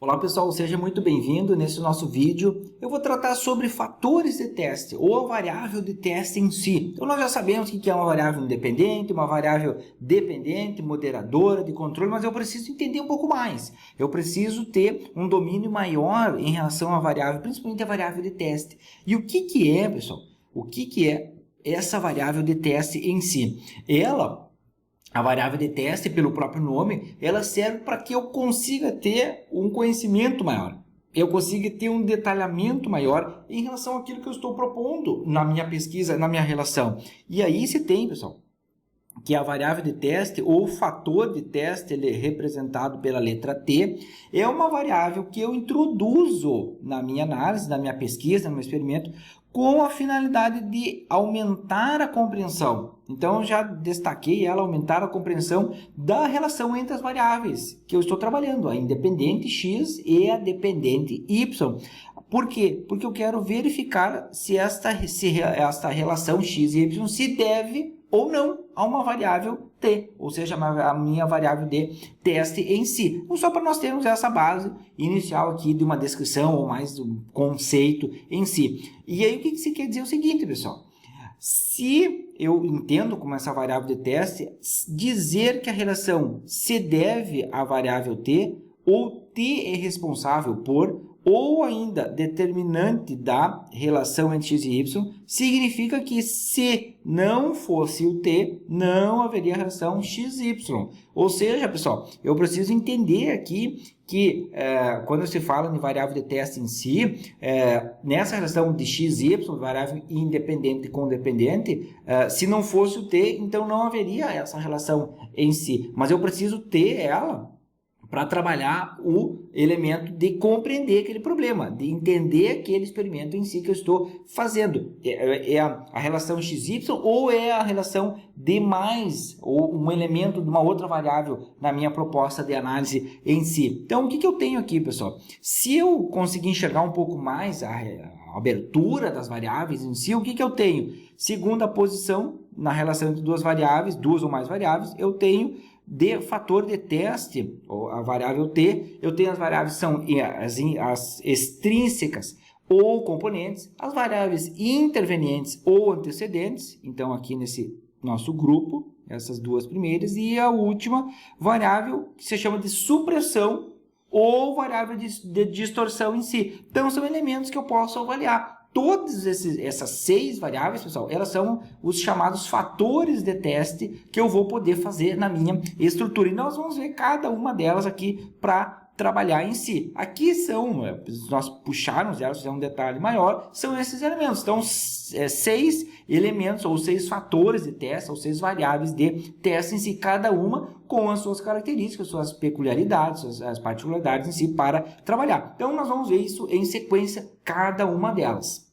Olá pessoal, seja muito bem-vindo. Nesse nosso vídeo eu vou tratar sobre fatores de teste ou a variável de teste em si. Então nós já sabemos o que é uma variável independente, uma variável dependente, moderadora de controle, mas eu preciso entender um pouco mais. Eu preciso ter um domínio maior em relação à variável, principalmente a variável de teste. E o que é, pessoal? O que é essa variável de teste em si? A variável de teste, pelo próprio nome, ela serve para que eu consiga ter um conhecimento maior. Eu consiga ter um detalhamento maior em relação àquilo que eu estou propondo na minha pesquisa, na minha relação. E aí se tem, pessoal, que a variável de teste ou fator de teste, ele é representado pela letra T, é uma variável que eu introduzo na minha análise, na minha pesquisa, no meu experimento, com a finalidade de aumentar a compreensão. Então, eu já destaquei ela, aumentar a compreensão da relação entre as variáveis que eu estou trabalhando, a independente x e a dependente y. Por quê? Porque eu quero verificar se esta relação x e y se deve ou não a uma variável t, ou seja, a minha variável de teste em si. Então, só para nós termos essa base inicial aqui de uma descrição ou mais do conceito em si. E aí o que isso quer dizer? É o seguinte, pessoal. Se eu entendo como essa variável de teste, dizer que a relação se deve à variável t, ou t é responsável por, ou ainda determinante da relação entre x e y, significa que se não fosse o t, não haveria relação xy. Ou seja, pessoal, eu preciso entender aqui que quando se fala em variável de teste em si, nessa relação de x e y, variável independente com dependente, se não fosse o t, então não haveria essa relação em si. Mas eu preciso ter ela para trabalhar o elemento de compreender aquele problema, de entender aquele experimento em si que eu estou fazendo. É a relação XY ou é a relação de mais, ou um elemento de uma outra variável na minha proposta de análise em si. Então, o que eu tenho aqui, pessoal? Se eu conseguir enxergar um pouco mais a abertura das variáveis em si, o que eu tenho? Segunda posição na relação entre duas variáveis, duas ou mais variáveis, eu tenho de fator de teste, ou a variável t, eu tenho as variáveis que são as extrínsecas ou componentes, as variáveis intervenientes ou antecedentes, então aqui nesse nosso grupo, essas duas primeiras, e a última variável que se chama de supressão ou variável de distorção em si. Então são elementos que eu posso avaliar. Todas essas 6 variáveis, pessoal, elas são os chamados fatores de teste que eu vou poder fazer na minha estrutura. E nós vamos ver cada uma delas aqui para trabalhar em si. Aqui são, nós puxarmos elas, fizer um detalhe maior, são esses elementos. Então, 6 elementos ou 6 fatores de teste, ou 6 variáveis de teste em si, cada uma com as suas características, suas peculiaridades, as particularidades em si para trabalhar. Então, nós vamos ver isso em sequência, cada uma delas.